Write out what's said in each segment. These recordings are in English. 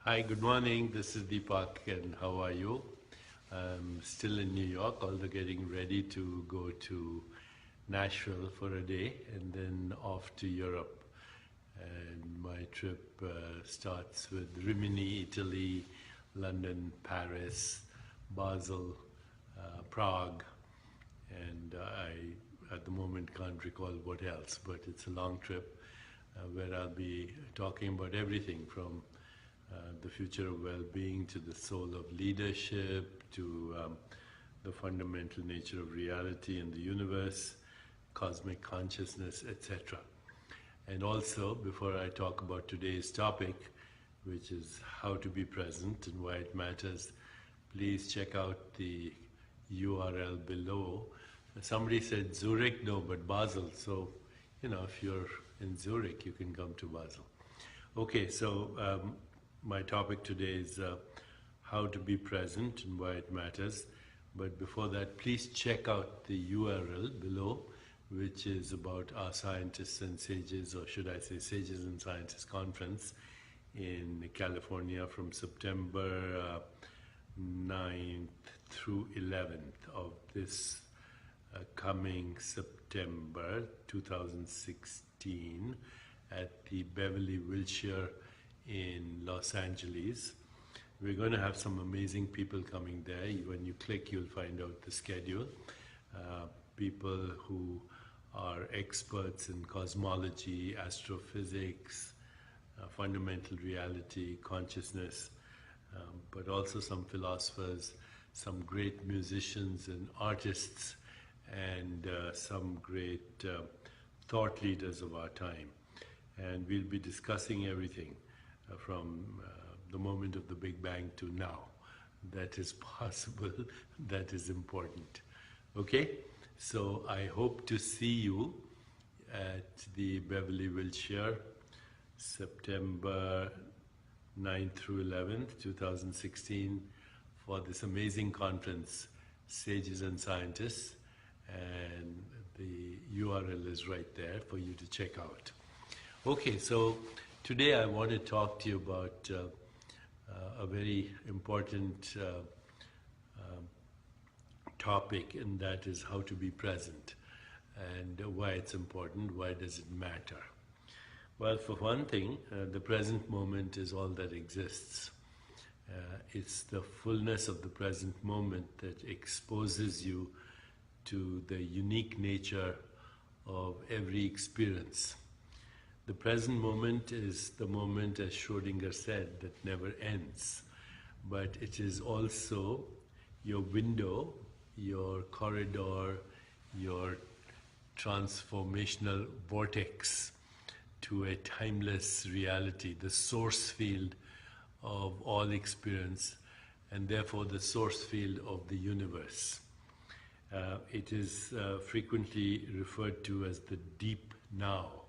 Hi, good morning. This is Deepak, and how are you? I'm still in New York, although getting ready to go to Nashville for a day and then off to Europe. And my trip starts with Rimini, Italy, London, Paris, Basel, Prague, and I at the moment can't recall what else, but it's a long trip where I'll be talking about everything from the future of well-being to the soul of leadership to the fundamental nature of reality in the universe, cosmic consciousness, etc. And also, before I talk about today's topic, which is how to be present and why it matters, please check out the URL below. Somebody said Zurich, no, but Basel. So, if you're in Zurich, you can come to Basel. Okay, so my topic today is how to be present and why it matters. But before that, please check out the URL below, which is about our scientists and sages, or should I say Sages and Scientists Conference in California from September 9th through 11th of this coming September 2016 at the Beverly Wilshire in Los Angeles. We're going to have some amazing people coming there. When you click, you'll find out the schedule. People who are experts in cosmology, astrophysics, fundamental reality, consciousness, but also some philosophers, some great musicians and artists, and some great thought leaders of our time. And we'll be discussing everything from the moment of the Big Bang to now. That is possible, that is important. Okay, so I hope to see you at the Beverly Wilshire, September 9th through 11th, 2016, for this amazing conference, Sages and Scientists, and the URL is right there for you to check out. Okay, so today I want to talk to you about a very important topic, and that is how to be present and why it's important, why does it matter. Well, for one thing, the present moment is all that exists. It's the fullness of the present moment that exposes you to the unique nature of every experience. The present moment is the moment, as Schrödinger said, that never ends. But it is also your window, your corridor, your transformational vortex to a timeless reality, the source field of all experience, and therefore the source field of the universe. It is frequently referred to as the deep now,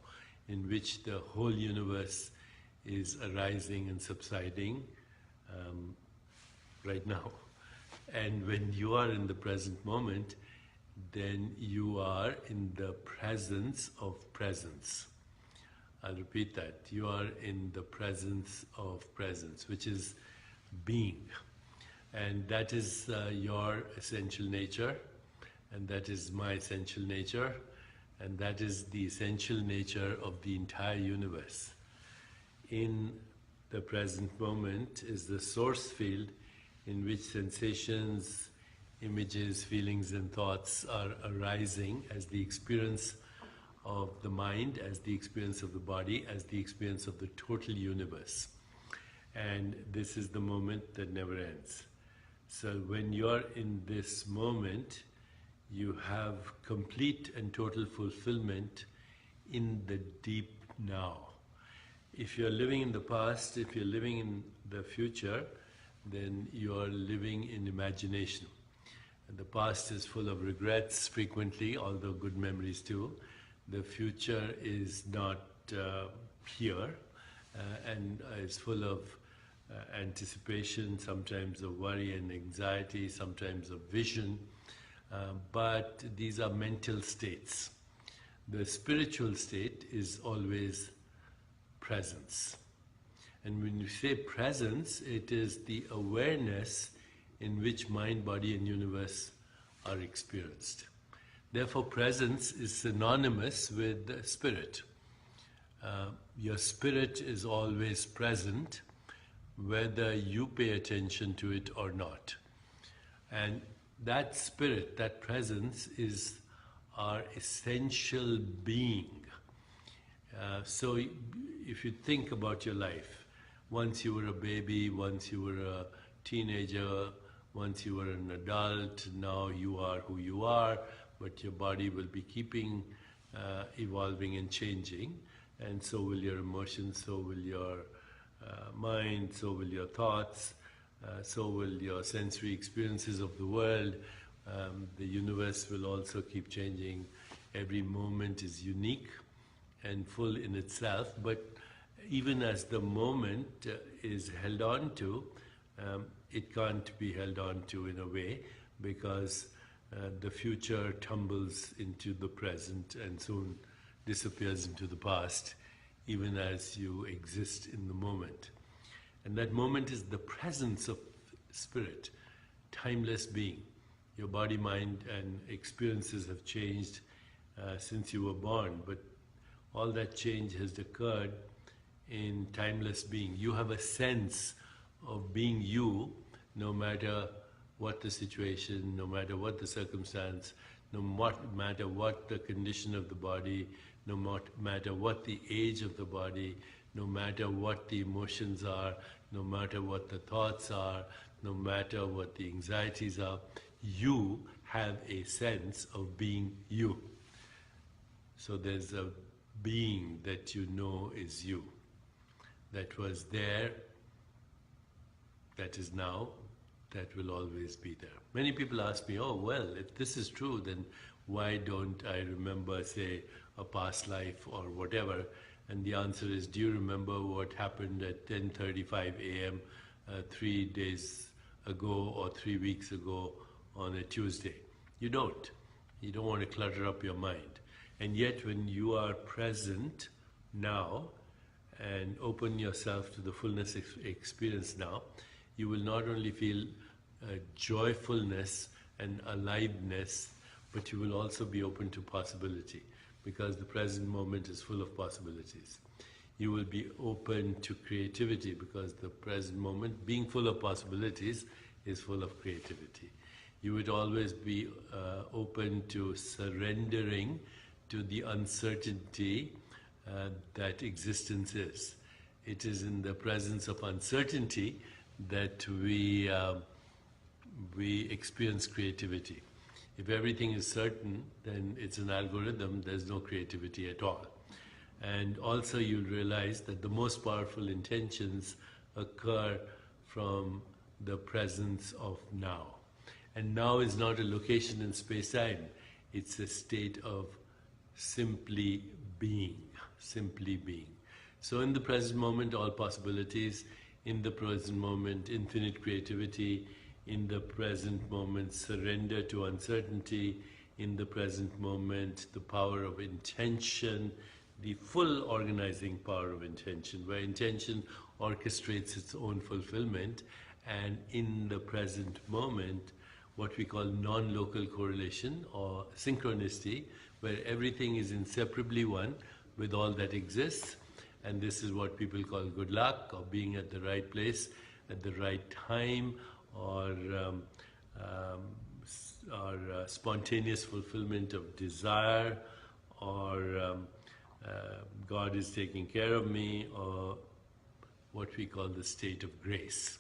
in which the whole universe is arising and subsiding right now. And when you are in the present moment, then you are in the presence of presence. I'll repeat that. You are in the presence of presence, which is being. And that is your essential nature, and that is my essential nature. And that is the essential nature of the entire universe. In the present moment is the source field in which sensations, images, feelings, and thoughts are arising as the experience of the mind, as the experience of the body, as the experience of the total universe. And this is the moment that never ends. So when you're in this moment, you have complete and total fulfillment in the deep now. If you're living in the past, if you're living in the future, then you're living in imagination. And the past is full of regrets frequently, although good memories too. The future is not here and is full of anticipation, sometimes of worry and anxiety, sometimes of vision. But these are mental states. The spiritual state is always presence. And when you say presence, it is the awareness in which mind, body, and universe are experienced. Therefore, presence is synonymous with spirit. Your spirit is always present, whether you pay attention to it or not. And that spirit, that presence, is our essential being. So if you think about your life, once you were a baby, once you were a teenager, once you were an adult, now you are who you are, but your body will be keeping evolving and changing, and so will your emotions, so will your mind, so will your thoughts, so will your sensory experiences of the world. The universe will also keep changing. Every moment is unique and full in itself, but even as the moment is held on to, it can't be held on to in a way, because the future tumbles into the present and soon disappears into the past, even as you exist in the moment. And that moment is the presence of spirit, timeless being. Your body, mind, and experiences have changed since you were born, but all that change has occurred in timeless being. You have a sense of being you, no matter what the situation, no matter what the circumstance, no matter what the condition of the body, no matter what the age of the body, no matter what the emotions are, no matter what the thoughts are, no matter what the anxieties are, you have a sense of being you. So there's a being that you know is you, that was there, that is now, that will always be there. Many people ask me, oh, well, if this is true, then why don't I remember, say, a past life or whatever? And the answer is, do you remember what happened at 10:35 a.m. 3 days ago or 3 weeks ago on a Tuesday? You don't. You don't want to clutter up your mind. And yet when you are present now and open yourself to the fullness experience now, you will not only feel joyfulness and aliveness, but you will also be open to possibility, because the present moment is full of possibilities. You will be open to creativity, because the present moment, being full of possibilities, is full of creativity. You would always be open to surrendering to the uncertainty that existence is. It is in the presence of uncertainty that we experience creativity. If everything is certain, then it's an algorithm, there's no creativity at all. And also you'll realize that the most powerful intentions occur from the presence of now. And now is not a location in space-time, it's a state of simply being, simply being. So in the present moment, all possibilities. In the present moment, infinite creativity. In the present moment, surrender to uncertainty. In the present moment, the power of intention, the full organizing power of intention, where intention orchestrates its own fulfillment. And in the present moment, what we call non-local correlation or synchronicity, where everything is inseparably one with all that exists. And this is what people call good luck, or being at the right place at the right time, or spontaneous fulfillment of desire, or God is taking care of me, or what we call the state of grace.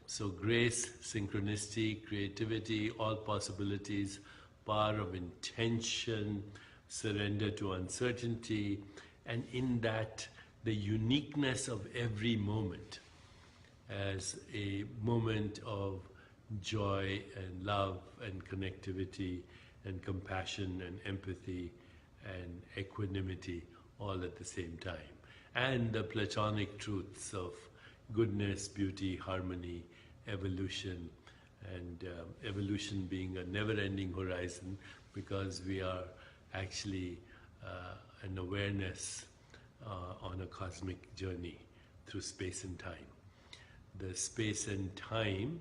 So grace, synchronicity, creativity, all possibilities, power of intention, surrender to uncertainty, and in that, the uniqueness of every moment as a moment of joy and love and connectivity and compassion and empathy and equanimity all at the same time. And the Platonic truths of goodness, beauty, harmony, evolution, and evolution being a never-ending horizon, because we are actually an awareness on a cosmic journey through space and time. The space and time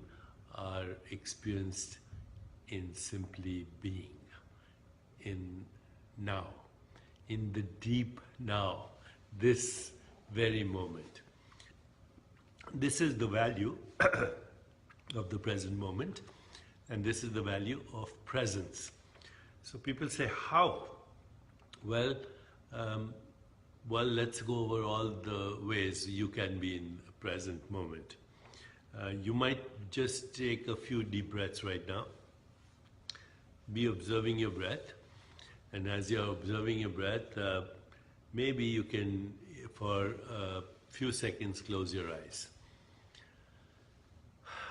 are experienced in simply being, in now, in the deep now, this very moment. This is the value of the present moment, and this is the value of presence. So people say, how? Well, let's go over all the ways you can be in the present moment. You might just take a few deep breaths right now. Be observing your breath. And as you're observing your breath, maybe you can, for a few seconds, close your eyes.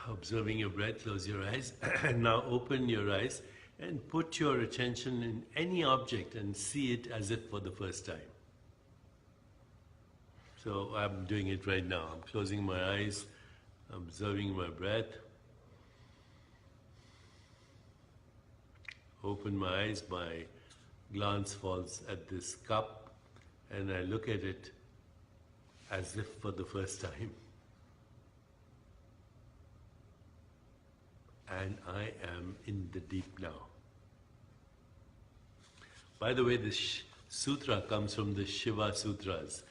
Observing your breath, close your eyes. And now open your eyes and put your attention in any object and see it as if for the first time. So I'm doing it right now. I'm closing my eyes, observing my breath. Open my eyes, my glance falls at this cup, and I look at it as if for the first time. And I am in the deep now. By the way, this sutra comes from the Shiva Sutras,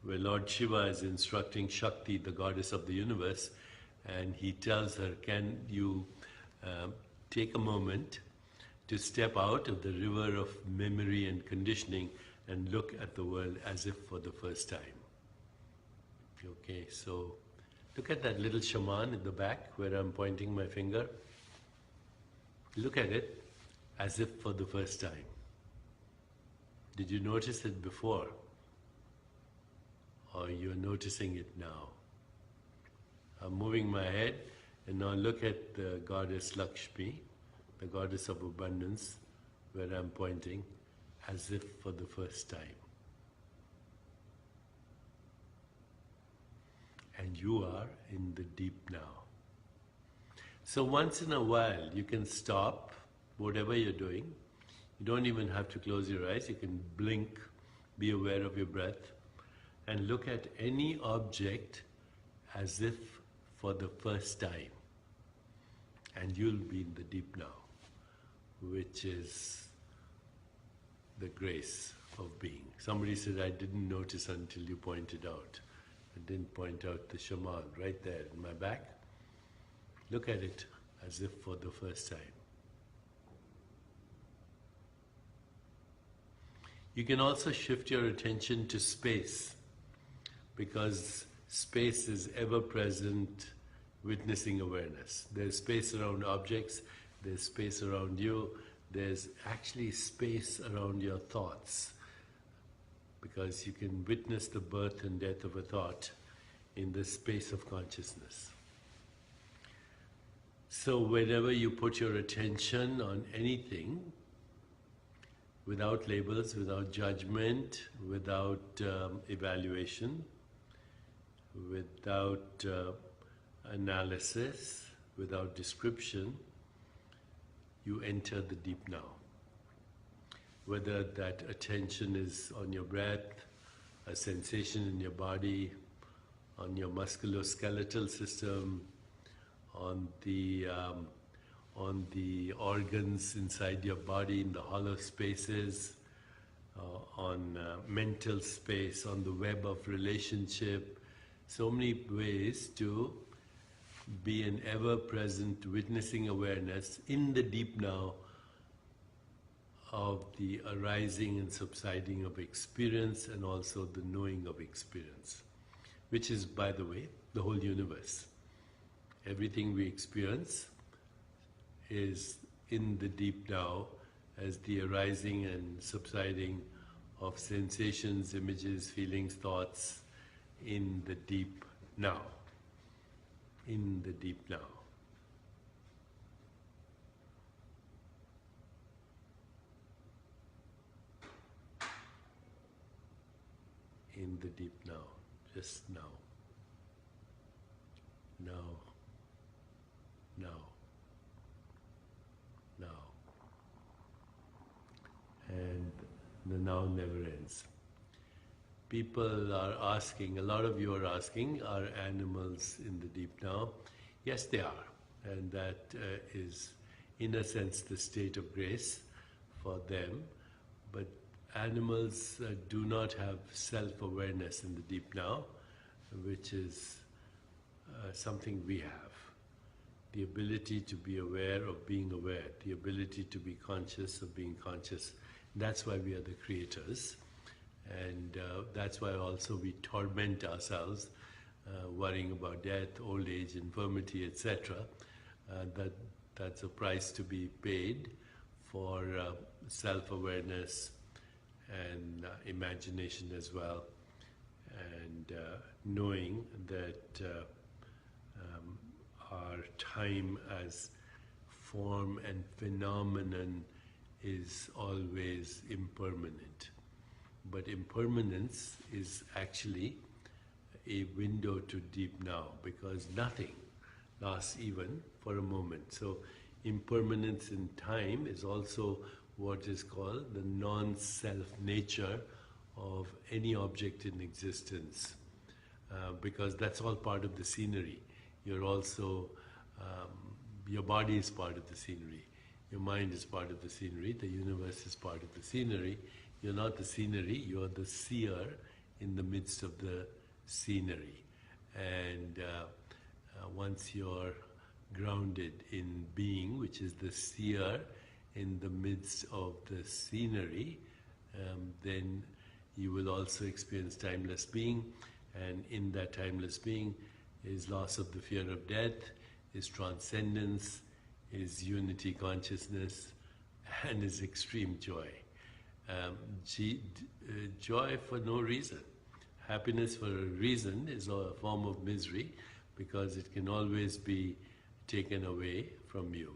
where Lord Shiva is instructing Shakti, the goddess of the universe, and he tells her, can you take a moment to step out of the river of memory and conditioning and look at the world as if for the first time. Okay, so look at that little shaman in the back where I'm pointing my finger. Look at it as if for the first time. Did you notice it before? Or you're noticing it now? I'm moving my head, and now look at the goddess Lakshmi, the goddess of abundance, where I'm pointing, as if for the first time. And you are in the deep now. So once in a while, you can stop whatever you're doing. You don't even have to close your eyes. You can blink, be aware of your breath, and look at any object as if for the first time. And you'll be in the deep now, which is the grace of being. Somebody said, I didn't notice until you pointed out. I didn't point out the shaman right there in my back. Look at it as if for the first time. You can also shift your attention to space, because space is ever-present witnessing awareness. There's space around objects, there's space around you, there's actually space around your thoughts, because you can witness the birth and death of a thought in the space of consciousness. So whenever you put your attention on anything, without labels, without judgment, without evaluation, without analysis, without description, you enter the deep now. Whether that attention is on your breath, a sensation in your body, on your musculoskeletal system, on the organs inside your body, in the hollow spaces, on mental space, on the web of relationship. So many ways to be an ever-present witnessing awareness in the deep now of the arising and subsiding of experience, and also the knowing of experience, which is, by the way, the whole universe. Everything we experience is in the deep now as the arising and subsiding of sensations, images, feelings, thoughts in the deep now. In the deep now. In the deep now, just now. Now. Now. Now. And the now never ends. people are asking, a lot of you are asking, are animals in the deep now? Yes, they are. And that is, in a sense, the state of grace for them. But animals do not have self-awareness in the deep now, which is something we have. The ability to be aware of being aware, the ability to be conscious of being conscious. That's why we are the creators. And that's why also we torment ourselves, worrying about death, old age, infirmity, etc. That's a price to be paid for self-awareness and imagination as well, and knowing that our time as form and phenomenon is always impermanent. But impermanence is actually a window to deep now, because nothing lasts even for a moment. So impermanence in time is also what is called the non-self nature of any object in existence, because that's all part of the scenery. You're also, your body is part of the scenery, your mind is part of the scenery, the universe is part of the scenery. You're not the scenery, you're the seer in the midst of the scenery. And once you're grounded in being, which is the seer in the midst of the scenery, then you will also experience timeless being. And in that timeless being is loss of the fear of death, is transcendence, is unity consciousness, and is extreme joy. Joy for no reason. Happiness for a reason is a form of misery, because it can always be taken away from you.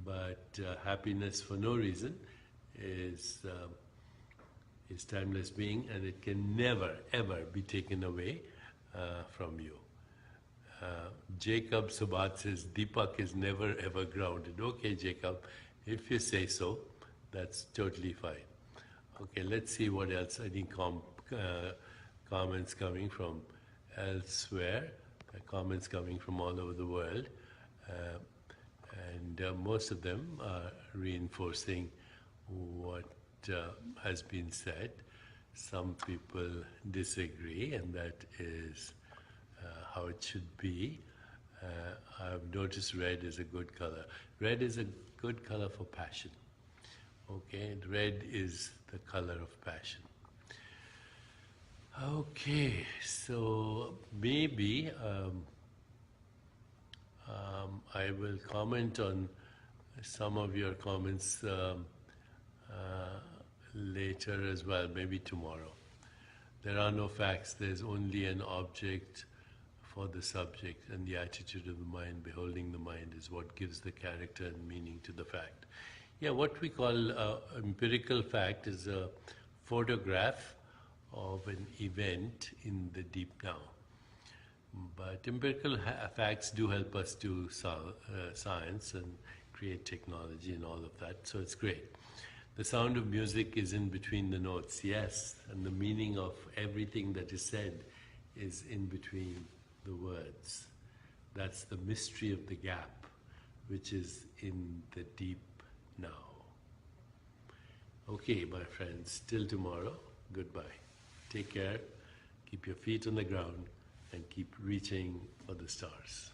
But happiness for no reason is timeless being, and it can never, ever be taken away from you. Jacob Sabat says, Deepak is never ever grounded. Okay, Jacob, if you say so, that's totally fine. Okay, let's see what else. Any comments coming from elsewhere, comments coming from all over the world, and most of them are reinforcing what has been said. Some people disagree, and that is how it should be. I've noticed red is a good color. Red is a good color for passion. Okay, and red is the color of passion. Okay, so maybe I will comment on some of your comments later as well, maybe tomorrow. There are no facts, there's only an object for the subject, and the attitude of the mind, beholding the mind, is what gives the character and meaning to the fact. Yeah, what we call empirical fact is a photograph of an event in the deep now. But empirical facts do help us do science and create technology and all of that, so it's great. The sound of music is in between the notes, yes, and the meaning of everything that is said is in between the words. That's the mystery of the gap, which is in the deep now. Okay, my friends, till tomorrow, goodbye. Take care, keep your feet on the ground, and keep reaching for the stars.